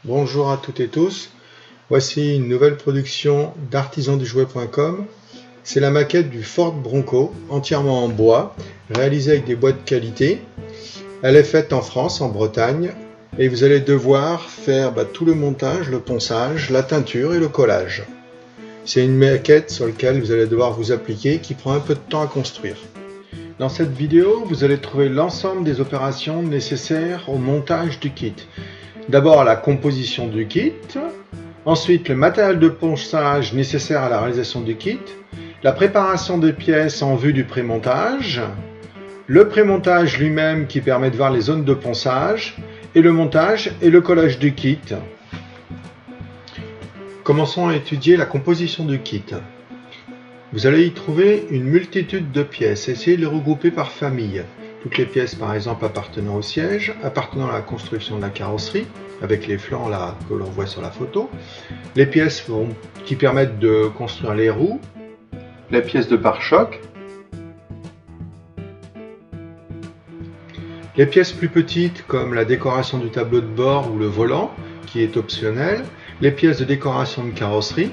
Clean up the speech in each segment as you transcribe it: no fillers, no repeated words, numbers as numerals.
Bonjour à toutes et tous, voici une nouvelle production d'artisandujouet.com. C'est la maquette du Ford Bronco, entièrement en bois, réalisée avec des bois de qualité. Elle est faite en France, en Bretagne, et vous allez devoir faire tout le montage, le ponçage, la teinture et le collage. C'est une maquette sur laquelle vous allez devoir vous appliquer, qui prend un peu de temps à construire. Dans cette vidéo, vous allez trouver l'ensemble des opérations nécessaires au montage du kit. D'abord la composition du kit, ensuite le matériel de ponçage nécessaire à la réalisation du kit, la préparation des pièces en vue du pré-montage, le pré-montage lui-même qui permet de voir les zones de ponçage, et le montage et le collage du kit. Commençons à étudier la composition du kit. Vous allez y trouver une multitude de pièces. Essayez de les regrouper par famille. Toutes les pièces par exemple appartenant au siège, appartenant à la construction de la carrosserie, avec les flancs là que l'on voit sur la photo, les pièces qui permettent de construire les roues, les pièces de pare-choc, les pièces plus petites comme la décoration du tableau de bord ou le volant qui est optionnel, les pièces de décoration de carrosserie,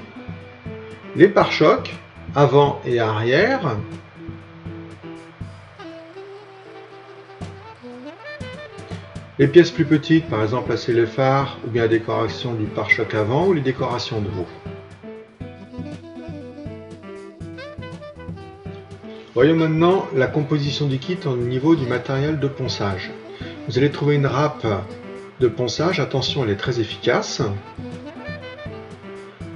les pare-chocs avant et arrière, les pièces plus petites, par exemple là c'est le phare ou bien la décoration du pare-choc avant ou les décorations de roue. Voyons maintenant la composition du kit au niveau du matériel de ponçage. Vous allez trouver une râpe de ponçage, attention elle est très efficace.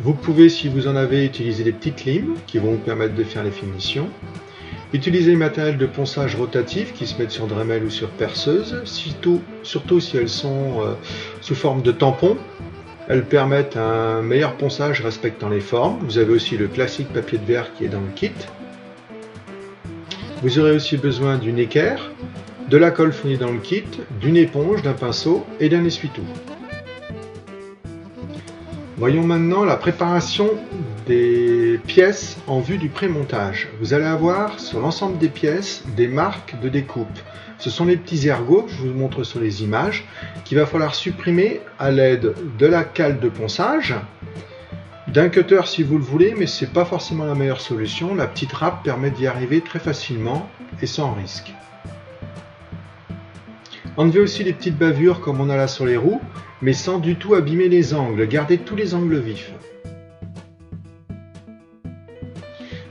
Vous pouvez, si vous en avez, utiliser des petites limes qui vont vous permettre de faire les finitions. Utilisez le matériel de ponçage rotatif qui se mettent sur Dremel ou sur perceuse, surtout si elles sont sous forme de tampons. Elles permettent un meilleur ponçage respectant les formes. Vous avez aussi le classique papier de verre qui est dans le kit. Vous aurez aussi besoin d'une équerre, de la colle fournie dans le kit, d'une éponge, d'un pinceau et d'un essuie-tout. Voyons maintenant la préparation des pièces en vue du pré-montage. Vous allez avoir sur l'ensemble des pièces des marques de découpe. Ce sont les petits ergots que je vous montre sur les images qu'il va falloir supprimer à l'aide de la cale de ponçage, d'un cutter si vous le voulez, mais ce n'est pas forcément la meilleure solution. La petite râpe permet d'y arriver très facilement et sans risque. Enlevez aussi les petites bavures comme on a là sur les roues, mais sans du tout abîmer les angles. Gardez tous les angles vifs.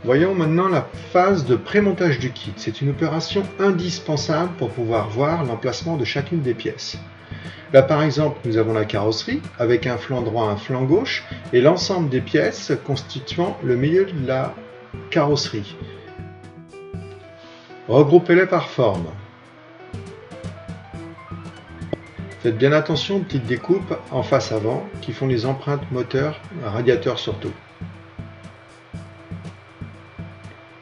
Voyons maintenant la phase de pré-montage du kit. C'est une opération indispensable pour pouvoir voir l'emplacement de chacune des pièces. Là par exemple, nous avons la carrosserie avec un flanc droit, un flanc gauche et l'ensemble des pièces constituant le milieu de la carrosserie. Regroupez-les par forme. Faites bien attention aux petites découpes en face avant qui font les empreintes moteurs, radiateurs surtout.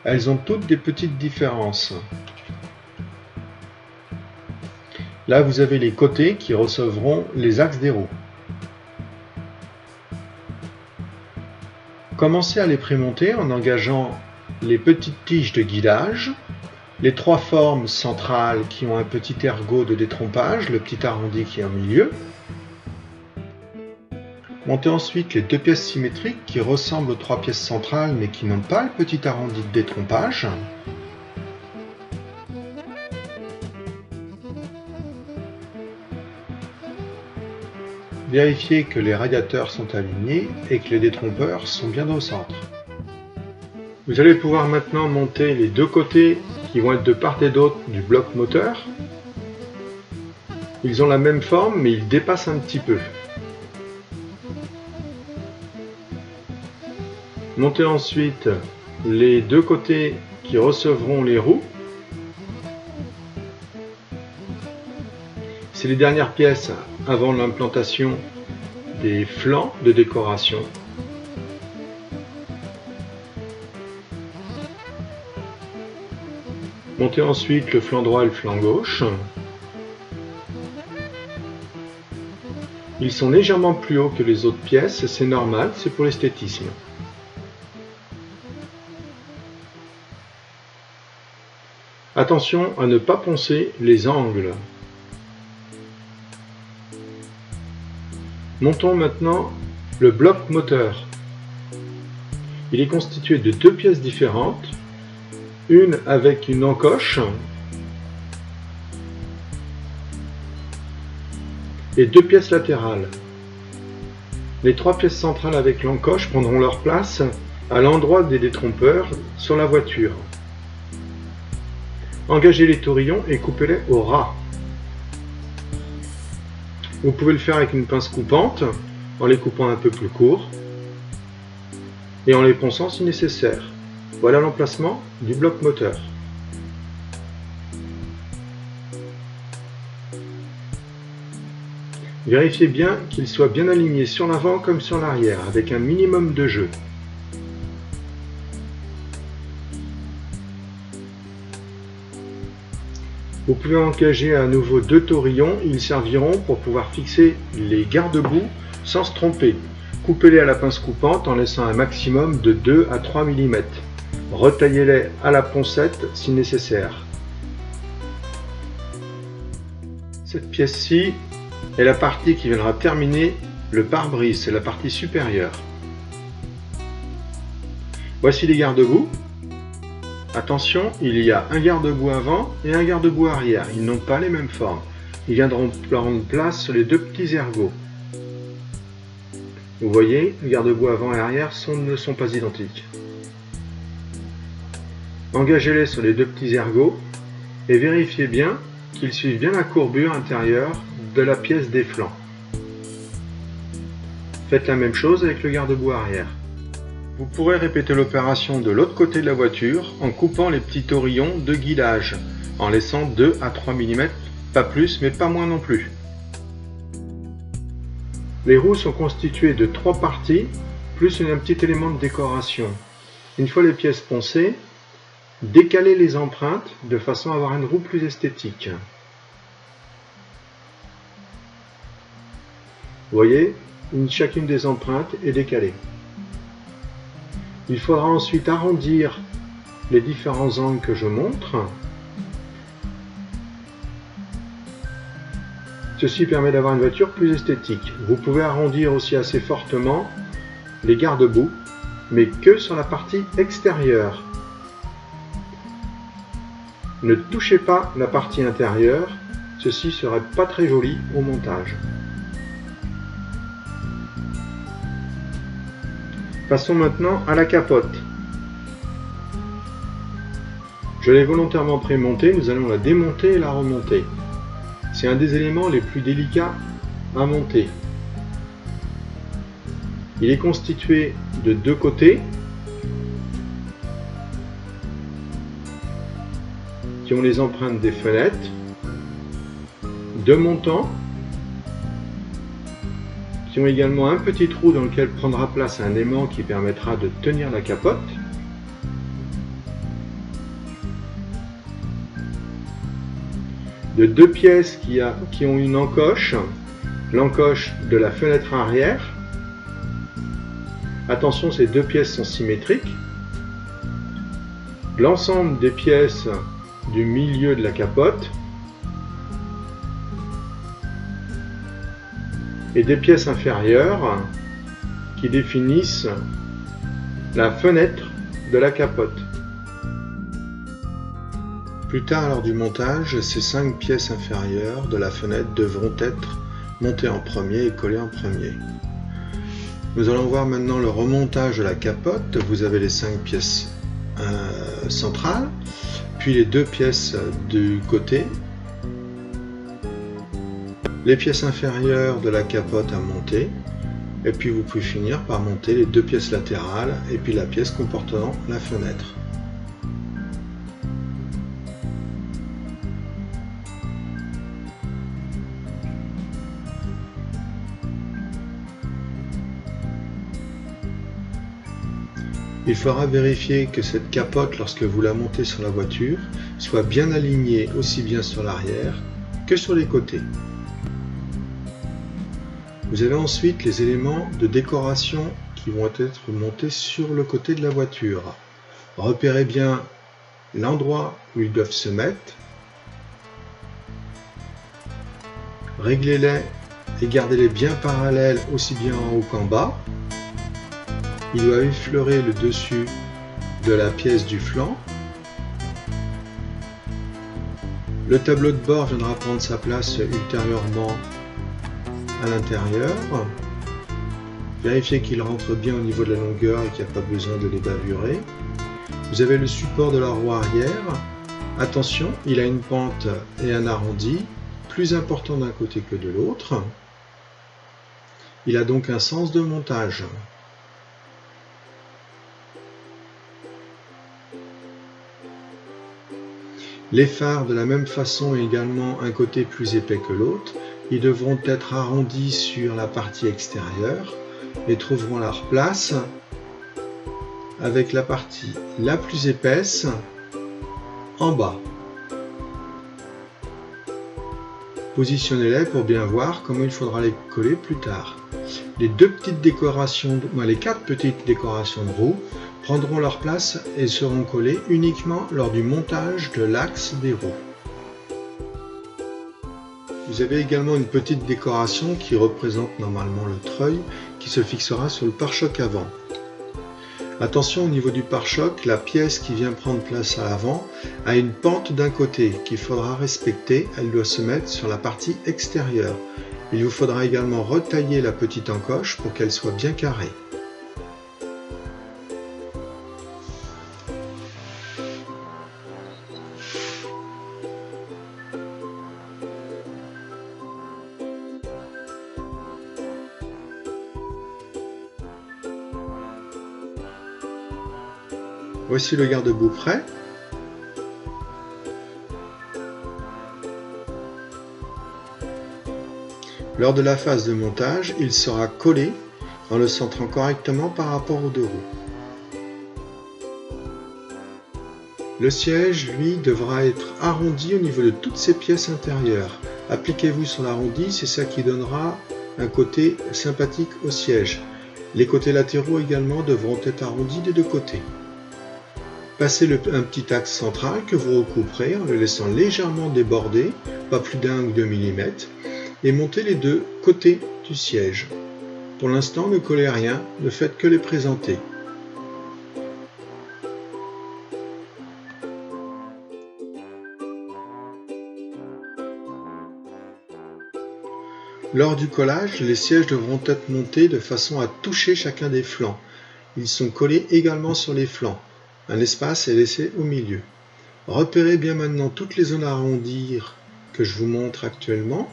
Elles ont toutes des petites différences. Là vous avez les côtés qui recevront les axes des roues. Commencez à les prémonter en engageant les petites tiges de guidage, les trois formes centrales qui ont un petit ergot de détrompage, le petit arrondi qui est au milieu. Montez ensuite les deux pièces symétriques qui ressemblent aux trois pièces centrales mais qui n'ont pas le petit arrondi de détrompage. Vérifiez que les radiateurs sont alignés et que les détrompeurs sont bien au centre. Vous allez pouvoir maintenant monter les deux côtés qui vont être de part et d'autre du bloc moteur. Ils ont la même forme mais ils dépassent un petit peu. Montez ensuite les deux côtés qui recevront les roues. C'est les dernières pièces avant l'implantation des flancs de décoration. Montez ensuite le flanc droit et le flanc gauche. Ils sont légèrement plus hauts que les autres pièces, c'est normal, c'est pour l'esthétisme. Attention à ne pas poncer les angles. Montons maintenant le bloc moteur. Il est constitué de deux pièces différentes, une avec une encoche et deux pièces latérales. Les trois pièces centrales avec l'encoche prendront leur place à l'endroit des détrompeurs sur la voiture. Engagez les taurillons et coupez-les au ras. Vous pouvez le faire avec une pince coupante, en les coupant un peu plus courts et en les ponçant si nécessaire. Voilà l'emplacement du bloc moteur. Vérifiez bien qu'il soit bien aligné sur l'avant comme sur l'arrière, avec un minimum de jeu. Vous pouvez engager à nouveau deux taurillons, ils serviront pour pouvoir fixer les garde-boue sans se tromper. Coupez-les à la pince coupante en laissant un maximum de 2 à 3 mm. Retaillez-les à la poncette si nécessaire. Cette pièce-ci est la partie qui viendra terminer le pare-brise, c'est la partie supérieure. Voici les garde-boue. Attention, il y a un garde-boue avant et un garde-boue arrière. Ils n'ont pas les mêmes formes. Ils viendront prendre place sur les deux petits ergots. Vous voyez, les garde-boue avant et arrière ne sont pas identiques. Engagez-les sur les deux petits ergots et vérifiez bien qu'ils suivent bien la courbure intérieure de la pièce des flancs. Faites la même chose avec le garde-boue arrière. Vous pourrez répéter l'opération de l'autre côté de la voiture en coupant les petits taurillons de guidage, en laissant 2 à 3 mm, pas plus mais pas moins non plus. Les roues sont constituées de 3 parties, plus un petit élément de décoration. Une fois les pièces poncées, décalez les empreintes de façon à avoir une roue plus esthétique. Vous voyez, chacune des empreintes est décalée. Il faudra ensuite arrondir les différents angles que je montre. Ceci permet d'avoir une voiture plus esthétique. Vous pouvez arrondir aussi assez fortement les garde-boue, mais que sur la partie extérieure. Ne touchez pas la partie intérieure, ceci serait pas très joli au montage. Passons maintenant à la capote. Je l'ai volontairement prémontée, nous allons la démonter et la remonter. C'est un des éléments les plus délicats à monter. Il est constitué de deux côtés qui ont les empreintes des fenêtres, deux montants qui ont également un petit trou dans lequel prendra place un aimant qui permettra de tenir la capote. De deux pièces qui ont une encoche, l'encoche de la fenêtre arrière. Attention, ces deux pièces sont symétriques. L'ensemble des pièces du milieu de la capote et des pièces inférieures qui définissent la fenêtre de la capote. Plus tard, lors du montage, ces 5 pièces inférieures de la fenêtre devront être montées en premier et collées en premier. Nous allons voir maintenant le remontage de la capote. Vous avez les 5 pièces centrales, puis les 2 pièces du côté, les pièces inférieures de la capote à monter, et puis vous pouvez finir par monter les 2 pièces latérales et puis la pièce comportant la fenêtre. Il faudra vérifier que cette capote, lorsque vous la montez sur la voiture, soit bien alignée aussi bien sur l'arrière que sur les côtés. Vous avez ensuite les éléments de décoration qui vont être montés sur le côté de la voiture. Repérez bien l'endroit où ils doivent se mettre. Réglez-les et gardez-les bien parallèles aussi bien en haut qu'en bas. Il doit effleurer le dessus de la pièce du flanc. Le tableau de bord viendra prendre sa place ultérieurement à l'intérieur. Vérifiez qu'il rentre bien au niveau de la longueur et qu'il n'y a pas besoin de les bavurer. Vous avez le support de la roue arrière. Attention, il a une pente et un arrondi, plus important d'un côté que de l'autre. Il a donc un sens de montage. Les phares, de la même façon, ont également un côté plus épais que l'autre. Ils devront être arrondis sur la partie extérieure et trouveront leur place avec la partie la plus épaisse en bas. Positionnez-les pour bien voir comment il faudra les coller plus tard. Les quatre petites décorations de roue prendront leur place et seront collées uniquement lors du montage de l'axe des roues. Vous avez également une petite décoration qui représente normalement le treuil qui se fixera sur le pare-choc avant. Attention, au niveau du pare-choc, la pièce qui vient prendre place à l'avant a une pente d'un côté qu'il faudra respecter, elle doit se mettre sur la partie extérieure. Il vous faudra également retailler la petite encoche pour qu'elle soit bien carrée. Voici le garde-boue prêt. Lors de la phase de montage, il sera collé en le centrant correctement par rapport aux deux roues. Le siège, lui, devra être arrondi au niveau de toutes ses pièces intérieures. Appliquez-vous sur l'arrondi, c'est ça qui donnera un côté sympathique au siège. Les côtés latéraux également devront être arrondis des deux côtés. Passez un petit axe central que vous recouperez en le laissant légèrement déborder, pas plus d'1 ou 2 mm, et montez les deux côtés du siège. Pour l'instant, ne collez rien, ne faites que les présenter. Lors du collage, les sièges devront être montés de façon à toucher chacun des flancs. Ils sont collés également sur les flancs. Un espace est laissé au milieu. Repérez bien maintenant toutes les zones à arrondir que je vous montre actuellement.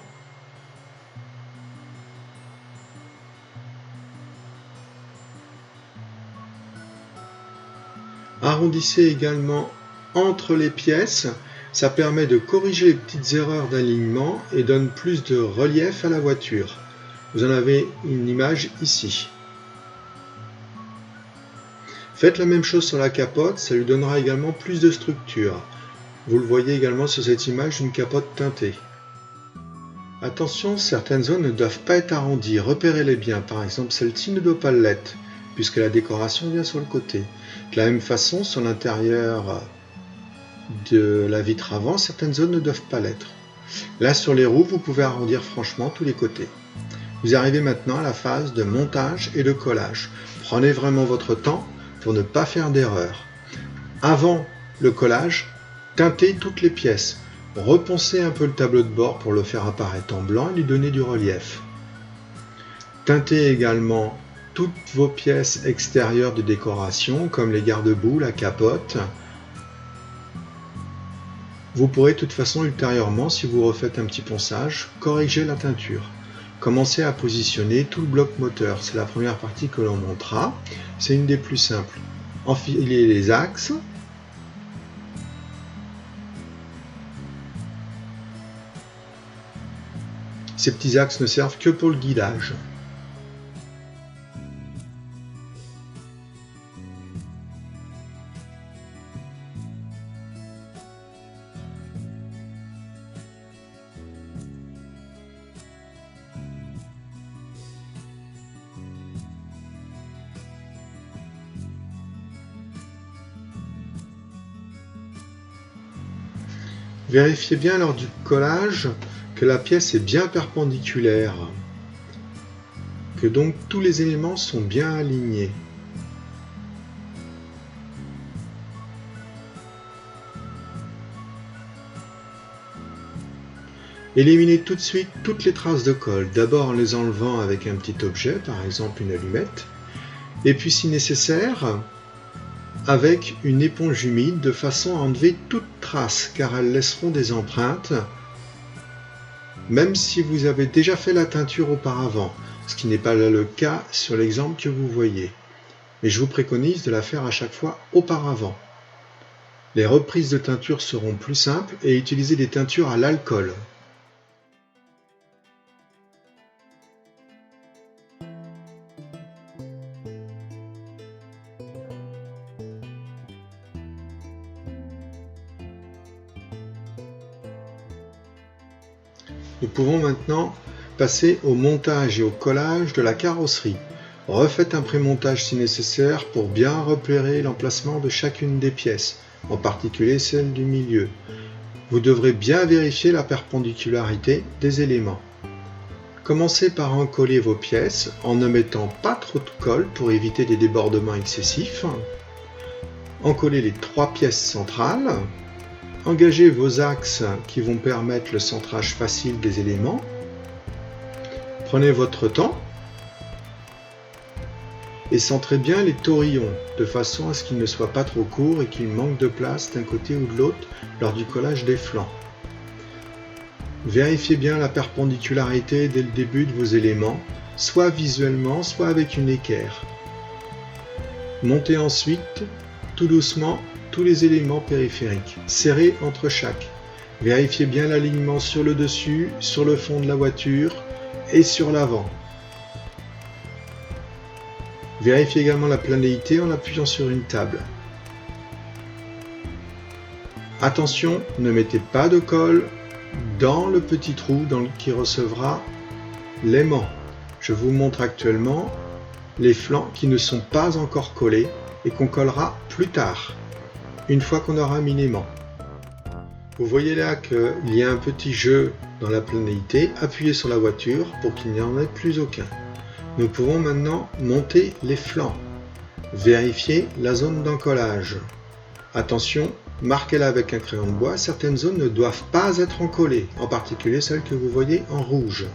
Arrondissez également entre les pièces. Ça permet de corriger les petites erreurs d'alignement et donne plus de relief à la voiture. Vous en avez une image ici. Faites la même chose sur la capote, ça lui donnera également plus de structure. Vous le voyez également sur cette image d'une capote teintée. Attention, certaines zones ne doivent pas être arrondies, repérez-les bien. Par exemple, celle-ci ne doit pas l'être, puisque la décoration vient sur le côté. De la même façon, sur l'intérieur de la vitre avant, certaines zones ne doivent pas l'être. Là, sur les roues, vous pouvez arrondir franchement tous les côtés. Vous arrivez maintenant à la phase de montage et de collage. Prenez vraiment votre temps pour ne pas faire d'erreur. Avant le collage, teintez toutes les pièces. Reponcez un peu le tableau de bord pour le faire apparaître en blanc et lui donner du relief. Teintez également toutes vos pièces extérieures de décoration, comme les garde-boue, la capote. Vous pourrez de toute façon ultérieurement, si vous refaites un petit ponçage, corriger la teinture. Commencez à positionner tout le bloc moteur. C'est la première partie que l'on montrera. C'est une des plus simples. Enfilez les axes. Ces petits axes ne servent que pour le guidage. Vérifiez bien lors du collage que la pièce est bien perpendiculaire. que donc tous les éléments sont bien alignés. Éliminez tout de suite toutes les traces de colle, d'abord en les enlevant avec un petit objet, par exemple une allumette, et puis si nécessaire, avec une éponge humide de façon à enlever toute trace, car elles laisseront des empreintes, même si vous avez déjà fait la teinture auparavant, ce qui n'est pas le cas sur l'exemple que vous voyez. Mais je vous préconise de la faire à chaque fois auparavant. Les reprises de teinture seront plus simples et utilisez des teintures à l'alcool. Nous pouvons maintenant passer au montage et au collage de la carrosserie. Refaites un pré-montage si nécessaire pour bien repérer l'emplacement de chacune des pièces, en particulier celle du milieu. Vous devrez bien vérifier la perpendicularité des éléments. Commencez par encoller vos pièces en ne mettant pas trop de colle pour éviter des débordements excessifs. Encollez les 3 pièces centrales. Engagez vos axes qui vont permettre le centrage facile des éléments. Prenez votre temps et centrez bien les taurillons de façon à ce qu'ils ne soient pas trop courts et qu'ils manquent de place d'un côté ou de l'autre lors du collage des flancs. Vérifiez bien la perpendicularité dès le début de vos éléments, soit visuellement, soit avec une équerre. Montez ensuite, tout doucement, tous les éléments périphériques, serrés entre chaque. Vérifiez bien l'alignement sur le dessus, sur le fond de la voiture et sur l'avant. Vérifiez également la planéité en appuyant sur une table. Attention, ne mettez pas de colle dans le petit trou qui recevra l'aimant. Je vous montre actuellement les flancs qui ne sont pas encore collés et qu'on collera plus tard, une fois qu'on aura mis l'aimant. Vous voyez là qu'il y a un petit jeu dans la planéité. Appuyez sur la voiture pour qu'il n'y en ait plus aucun. Nous pouvons maintenant monter les flancs. Vérifiez la zone d'encollage. Attention, marquez-la avec un crayon de bois. Certaines zones ne doivent pas être encollées, en particulier celles que vous voyez en rouge.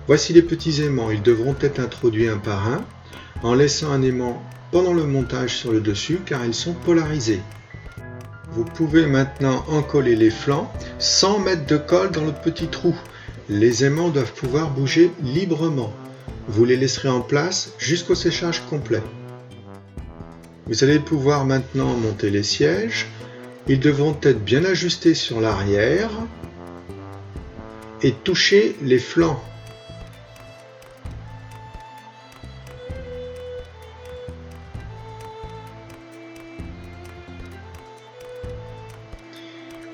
Voici les petits aimants. Ils devront être introduits un par un, en laissant un aimant pendant le montage sur le dessus, car ils sont polarisés. Vous pouvez maintenant encoller les flancs sans mettre de colle dans le petit trou. Les aimants doivent pouvoir bouger librement. Vous les laisserez en place jusqu'au séchage complet. Vous allez pouvoir maintenant monter les sièges. Ils devront être bien ajustés sur l'arrière et toucher les flancs.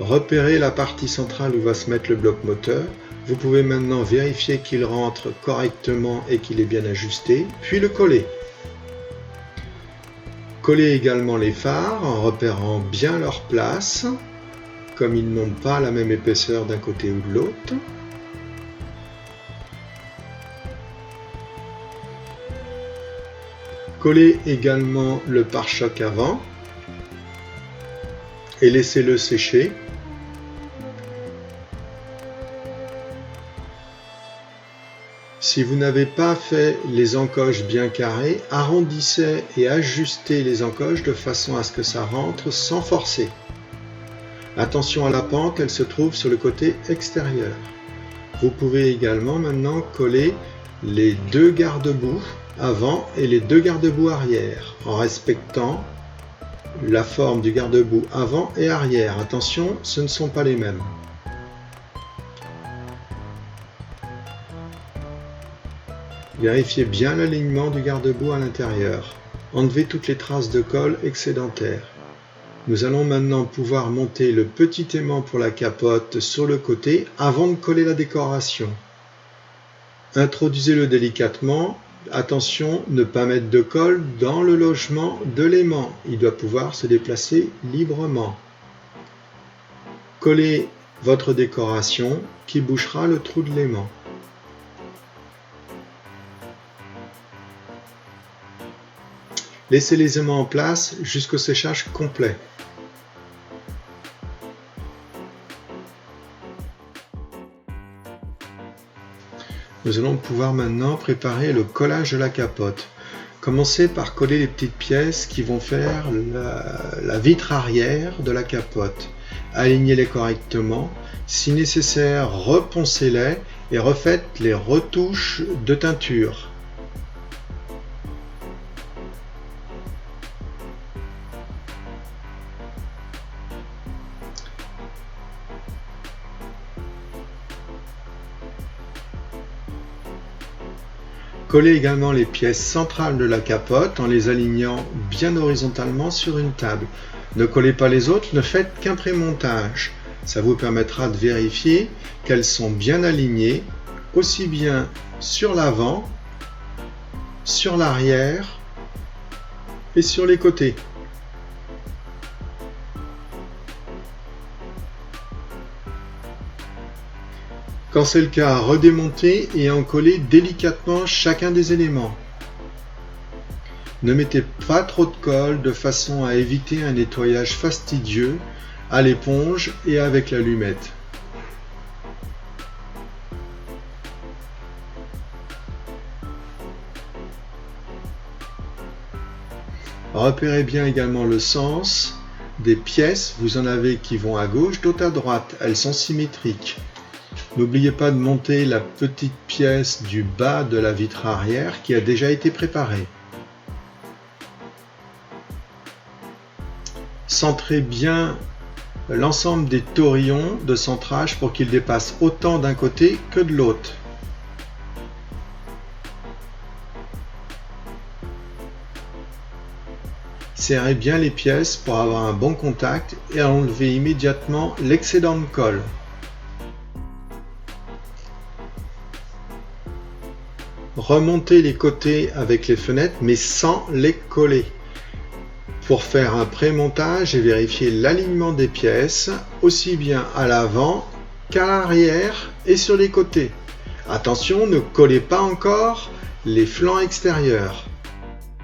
Repérez la partie centrale où va se mettre le bloc moteur. Vous pouvez maintenant vérifier qu'il rentre correctement et qu'il est bien ajusté, puis le coller. Collez également les phares en repérant bien leur place, comme ils n'ont pas la même épaisseur d'un côté ou de l'autre. Collez également le pare-choc avant et laissez-le sécher. Si vous n'avez pas fait les encoches bien carrées, arrondissez et ajustez les encoches de façon à ce que ça rentre sans forcer. Attention à la pente, elle se trouve sur le côté extérieur. Vous pouvez également maintenant coller les 2 garde-boue avant et les 2 garde-boue arrière, en respectant la forme du garde-boue avant et arrière. Attention, ce ne sont pas les mêmes. Vérifiez bien l'alignement du garde-boue à l'intérieur. Enlevez toutes les traces de colle excédentaires. Nous allons maintenant pouvoir monter le petit aimant pour la capote sur le côté avant de coller la décoration. Introduisez-le délicatement. Attention, ne pas mettre de colle dans le logement de l'aimant. Il doit pouvoir se déplacer librement. Collez votre décoration qui bouchera le trou de l'aimant. Laissez les aimants en place jusqu'au séchage complet. Nous allons pouvoir maintenant préparer le collage de la capote. Commencez par coller les petites pièces qui vont faire la vitre arrière de la capote. Alignez-les correctement. Si nécessaire, reponcez-les et refaites les retouches de teinture. Collez également les pièces centrales de la capote en les alignant bien horizontalement sur une table. Ne collez pas les autres, ne faites qu'un prémontage. Ça vous permettra de vérifier qu'elles sont bien alignées, aussi bien sur l'avant, sur l'arrière et sur les côtés. Quand c'est le cas, redémontez et en collez délicatement chacun des éléments. Ne mettez pas trop de colle de façon à éviter un nettoyage fastidieux à l'éponge et avec l'allumette. Repérez bien également le sens des pièces, vous en avez qui vont à gauche, d'autres à droite, elles sont symétriques. N'oubliez pas de monter la petite pièce du bas de la vitre arrière qui a déjà été préparée. Centrez bien l'ensemble des torillons de centrage pour qu'ils dépassent autant d'un côté que de l'autre. Serrez bien les pièces pour avoir un bon contact et enlevez immédiatement l'excédent de colle. Remontez les côtés avec les fenêtres mais sans les coller. Pour faire un pré-montage et vérifier l'alignement des pièces, aussi bien à l'avant qu'à l'arrière et sur les côtés. Attention, ne collez pas encore les flancs extérieurs.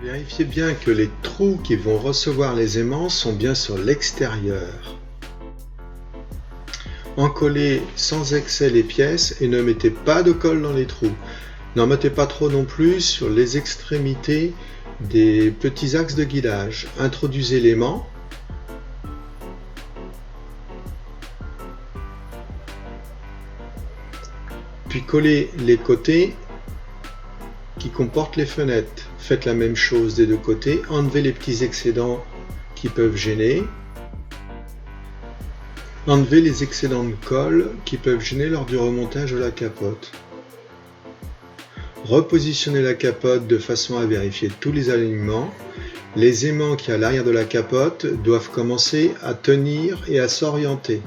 Vérifiez bien que les trous qui vont recevoir les aimants sont bien sur l'extérieur. Encollez sans excès les pièces et ne mettez pas de colle dans les trous. N'en mettez pas trop non plus sur les extrémités des petits axes de guidage. Introduisez l'aimant. Puis collez les côtés qui comportent les fenêtres. Faites la même chose des deux côtés. Enlevez les petits excédents qui peuvent gêner. Enlevez les excédents de colle qui peuvent gêner lors du remontage de la capote. Repositionnez la capote de façon à vérifier tous les alignements. Les aimants qui à l'arrière de la capote doivent commencer à tenir et à s'orienter.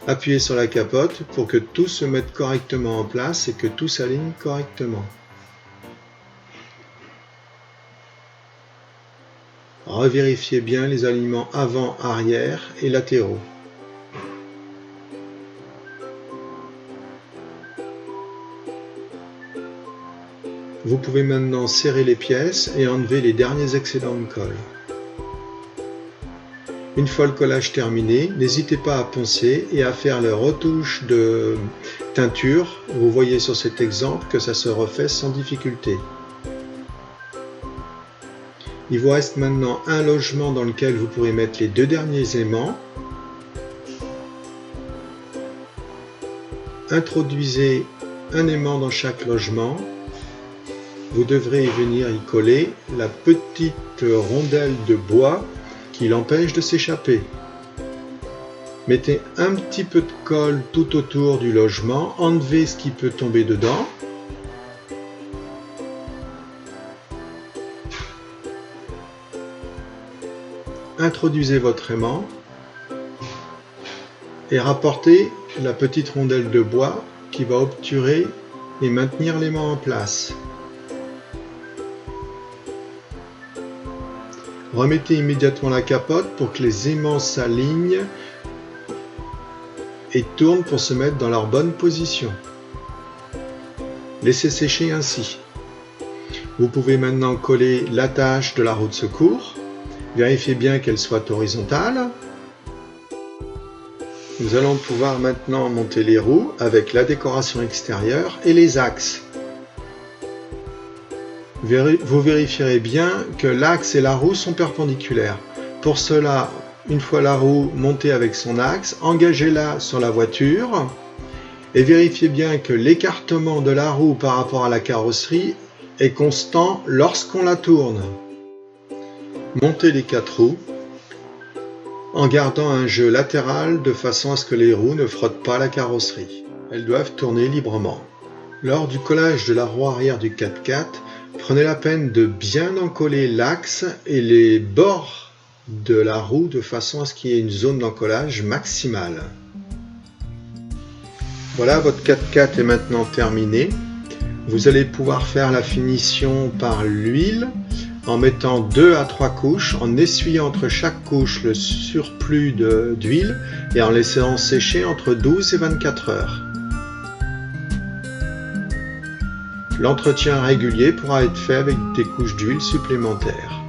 Appuyez sur la capote pour que tout se mette correctement en place et que tout s'aligne correctement. Revérifiez bien les alignements avant, arrière et latéraux. Vous pouvez maintenant serrer les pièces et enlever les derniers excédents de colle. Une fois le collage terminé, n'hésitez pas à poncer et à faire les retouches de teinture. Vous voyez sur cet exemple que ça se refait sans difficulté. Il vous reste maintenant un logement dans lequel vous pourrez mettre les deux derniers aimants. Introduisez un aimant dans chaque logement. Vous devrez venir y coller la petite rondelle de bois qui l'empêche de s'échapper. Mettez un petit peu de colle tout autour du logement, enlevez ce qui peut tomber dedans. Introduisez votre aimant et rapportez la petite rondelle de bois qui va obturer et maintenir l'aimant en place. Remettez immédiatement la capote pour que les aimants s'alignent et tournent pour se mettre dans leur bonne position. Laissez sécher ainsi. Vous pouvez maintenant coller l'attache de la roue de secours. Vérifiez bien qu'elle soit horizontale. Nous allons pouvoir maintenant monter les roues avec la décoration extérieure et les axes. Vous vérifierez bien que l'axe et la roue sont perpendiculaires. Pour cela, une fois la roue montée avec son axe, engagez-la sur la voiture et vérifiez bien que l'écartement de la roue par rapport à la carrosserie est constant lorsqu'on la tourne. Montez les 4 roues en gardant un jeu latéral de façon à ce que les roues ne frottent pas la carrosserie. Elles doivent tourner librement. Lors du collage de la roue arrière du 4x4, prenez la peine de bien encoller l'axe et les bords de la roue de façon à ce qu'il y ait une zone d'encollage maximale. Voilà, votre 4x4 est maintenant terminé. Vous allez pouvoir faire la finition par l'huile en mettant 2 à 3 couches, en essuyant entre chaque couche le surplus d'huile et en laissant sécher entre 12 et 24 heures. L'entretien régulier pourra être fait avec des couches d'huile supplémentaires.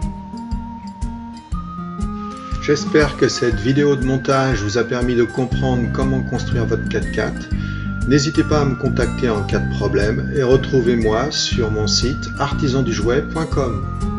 J'espère que cette vidéo de montage vous a permis de comprendre comment construire votre 4x4. N'hésitez pas à me contacter en cas de problème et retrouvez-moi sur mon site artisandujouet.com.